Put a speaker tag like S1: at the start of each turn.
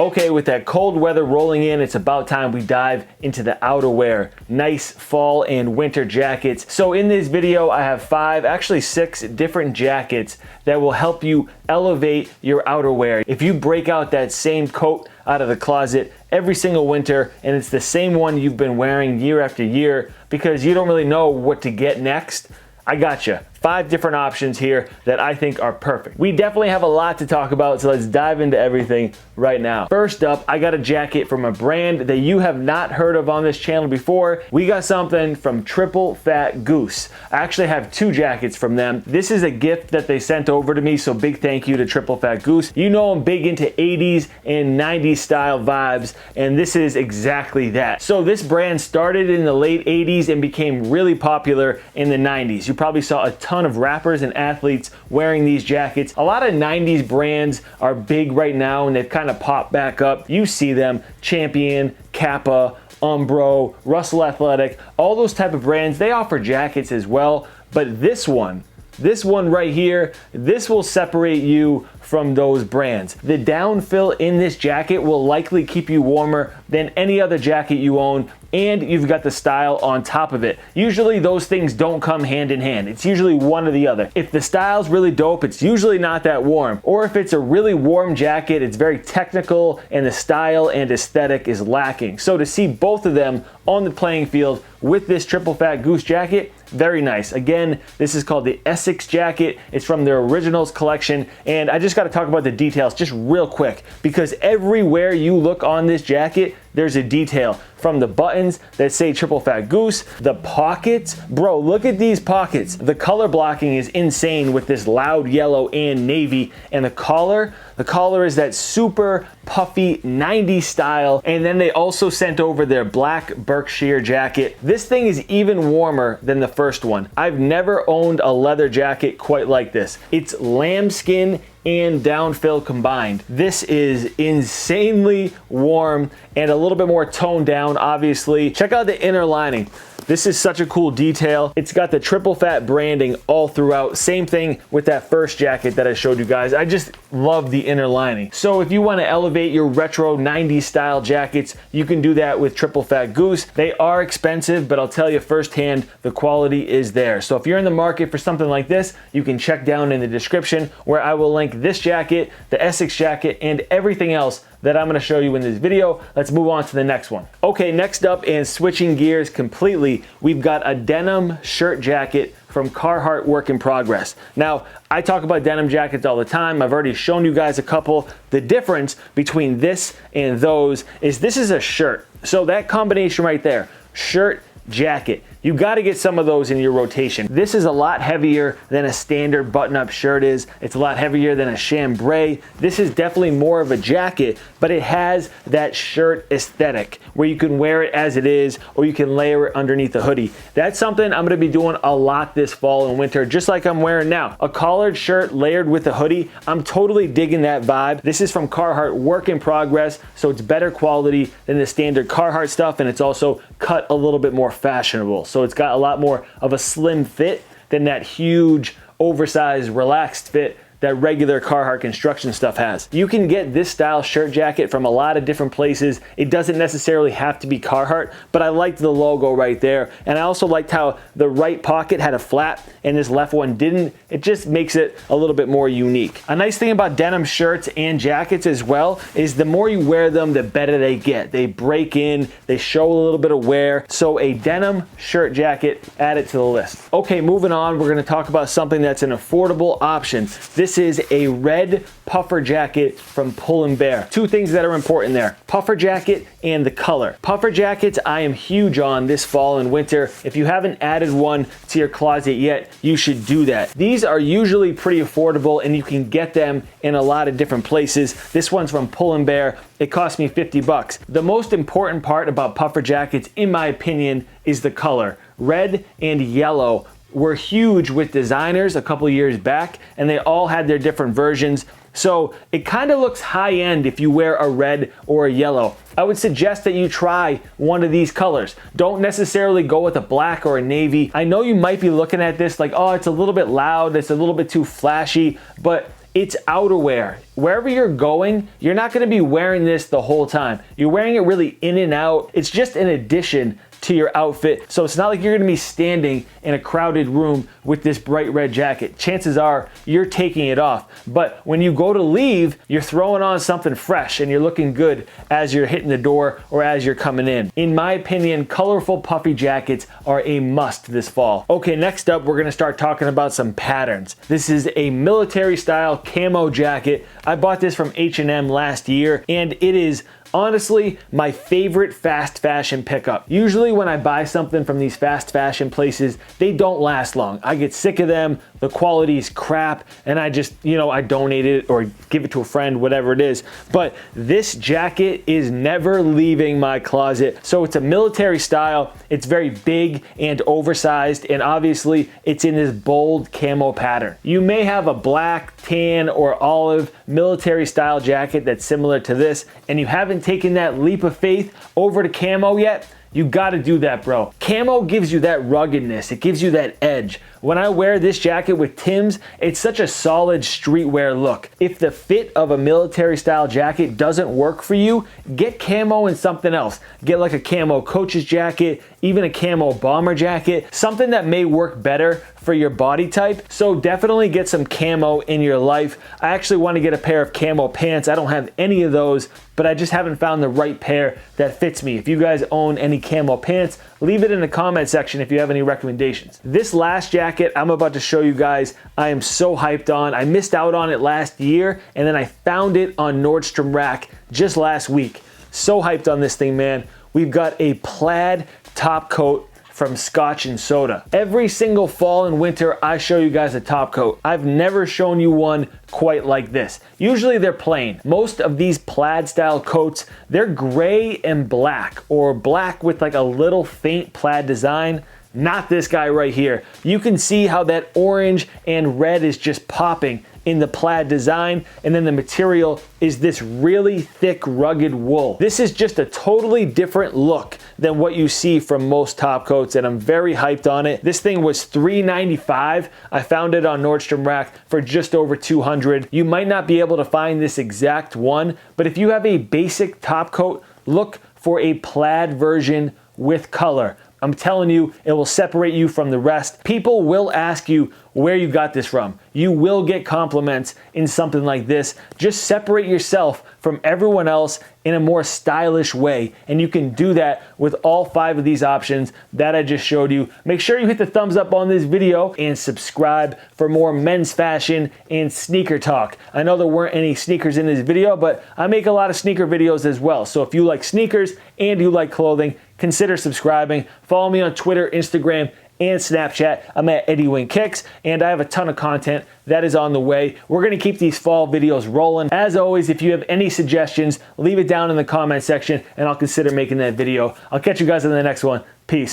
S1: Okay, with that cold weather rolling in, it's about time we dive into the outerwear. Nice fall and winter jackets. So in this video, I have 5, actually 6 different jackets that will help you elevate your outerwear. If you break out that same coat out of the closet every single winter and it's the same one you've been wearing year after year because you don't really know what to get next, I got you. 5 different options here that I think are perfect. We definitely have a lot to talk about, so let's dive into everything right now. First up, I got a jacket from a brand that you have not heard of on this channel before. We got something from Fat Goose. I actually have 2 jackets from them. This is a gift that they sent over to me, so big thank you to Fat Goose. You know I'm big into 80s and 90s style vibes, and this is exactly that. So this brand started in the late 80s and became really popular in the 90s. You probably saw a ton of rappers and athletes wearing these jackets. A lot of 90s brands are big right now and they've kind of popped back up. You see them, Champion, Kappa, Umbro, Russell Athletic, all those type of brands, they offer jackets as well. But this one right here, this will separate you from those brands. The downfill in this jacket will likely keep you warmer than any other jacket you own, and you've got the style on top of it. Usually those things don't come hand in hand. It's usually one or the other. If the style's really dope, it's usually not that warm. Or if it's a really warm jacket, it's very technical and the style and aesthetic is lacking. So to see both of them on the playing field with this Fat Goose jacket, very nice. Again, this is called the Essex jacket. It's from their Originals collection, and I just got to talk about the details just real quick because everywhere you look on this jacket, there's a detail. From the buttons that say Fat Goose, the pockets, bro, look at these pockets. The color blocking is insane with this loud yellow and navy, and the collar is that super puffy 90s style, and then they also sent over their black Berkshire jacket. This thing is even warmer than the first one. I've never owned a leather jacket quite like this. It's lambskin and downfill combined. This is insanely warm and a little bit more toned down, obviously. Check out the inner lining. This is such a cool detail. It's got the Fat branding all throughout. Same thing with that first jacket that I showed you guys. I just love the inner lining. So if you want to elevate your retro 90s style jackets, you can do that with Fat Goose. They are expensive, but I'll tell you firsthand, the quality is there. So if you're in the market for something like this, you can check down in the description where I will link this jacket, the Essex jacket, and everything else that I'm gonna show you in this video. Let's move on to the next one. Okay, next up, and switching gears completely, we've got a denim shirt jacket from Carhartt Work in Progress. Now, I talk about denim jackets all the time. I've already shown you guys a couple. The difference between this and those is this is a shirt. So that combination right there, shirt, jacket, you got to get some of those in your rotation. This is a lot heavier than a standard button-up shirt is. It's a lot heavier than a chambray. This is definitely more of a jacket, but it has that shirt aesthetic where you can wear it as it is or you can layer it underneath a hoodie. That's something I'm going to be doing a lot this fall and winter, just like I'm wearing now. A collared shirt layered with a hoodie. I'm totally digging that vibe. This is from Carhartt Work in Progress, so it's better quality than the standard Carhartt stuff, and it's also cut a little bit more fashionable. So it's got a lot more of a slim fit than that huge, oversized, relaxed fit that regular Carhartt construction stuff has. You can get this style shirt jacket from a lot of different places. It doesn't necessarily have to be Carhartt, but I liked the logo right there. And I also liked how the right pocket had a flap and this left one didn't. It just makes it a little bit more unique. A nice thing about denim shirts and jackets as well is the more you wear them, the better they get. They break in, they show a little bit of wear. So a denim shirt jacket, add it to the list. Okay, moving on, we're gonna talk about something that's an affordable option. This is a red puffer jacket from Pull & Bear. 2 things that are important there, puffer jacket and the color. Puffer jackets I am huge on this fall and winter. If you haven't added one to your closet yet, you should do that. These are usually pretty affordable and you can get them in a lot of different places. This one's from Pull & Bear. It cost me 50 bucks. The most important part about puffer jackets, in my opinion, is the color. Red and yellow were huge with designers a couple years back, and they all had their different versions. So it kind of looks high-end if you wear a red or a yellow. I would suggest that you try one of these colors. Don't necessarily go with a black or a navy. I know you might be looking at this like, oh, it's a little bit loud, it's a little bit too flashy, but It's outerwear. Wherever you're going, you're not gonna be wearing this the whole time. You're wearing it really in and out. It's just an addition to your outfit. So it's not like you're gonna be standing in a crowded room with this bright red jacket. Chances are you're taking it off. But when you go to leave, you're throwing on something fresh and you're looking good as you're hitting the door or as you're coming in. In my opinion, colorful puffy jackets are a must this fall. Okay, next up, we're gonna start talking about some patterns. This is a military style camo jacket. I bought this from H&M last year, and it is honestly my favorite fast fashion pickup. Usually when I buy something from these fast fashion places, they don't last long. I get sick of them, the quality is crap, and I just, I donate it or give it to a friend, whatever it is. But this jacket is never leaving my closet. So it's a military style, it's very big and oversized, and obviously it's in this bold camo pattern. You may have a black, tan, or olive military style jacket that's similar to this, and you haven't taken that leap of faith over to camo yet. You gotta do that, bro. Camo gives you that ruggedness. It gives you that edge. When I wear this jacket with Tim's, it's such a solid streetwear look. If the fit of a military style jacket doesn't work for you, get camo in something else. Get like a camo coach's jacket, even a camo bomber jacket, something that may work better for your body type. So definitely get some camo in your life. I actually want to get a pair of camo pants. I don't have any of those, but I just haven't found the right pair that fits me. If you guys own any camo pants, leave it in the comment section if you have any recommendations. This last jacket I'm about to show you guys, I am so hyped on. I missed out on it last year, and then I found it on Nordstrom Rack just last week. So hyped on this thing, man. We've got a plaid top coat from Scotch and Soda. Every single fall and winter, I show you guys a top coat. I've never shown you one quite like this. Usually they're plain. Most of these plaid style coats, they're gray and black, or black with like a little faint plaid design. Not this guy right here. You can see how that orange and red is just popping in the plaid design, and then the material is this really thick, rugged wool. This is just a totally different look than what you see from most top coats, and I'm very hyped on it. This thing was $3.95. I found it on Nordstrom Rack for just over $200. You might not be able to find this exact one, but if you have a basic top coat, look for a plaid version with color. I'm telling you, it will separate you from the rest. People will ask you where you got this from. You will get compliments in something like this. Just separate yourself from everyone else in a more stylish way. And you can do that with all 5 of these options that I just showed you. Make sure you hit the thumbs up on this video and subscribe for more men's fashion and sneaker talk. I know there weren't any sneakers in this video, but I make a lot of sneaker videos as well. So if you like sneakers and you like clothing, consider subscribing. Follow me on Twitter, Instagram, and Snapchat. I'm at Eddie Wing Kicks, and I have a ton of content that is on the way. We're gonna keep these fall videos rolling. As always, if you have any suggestions, leave it down in the comment section, and I'll consider making that video. I'll catch you guys in the next one. Peace.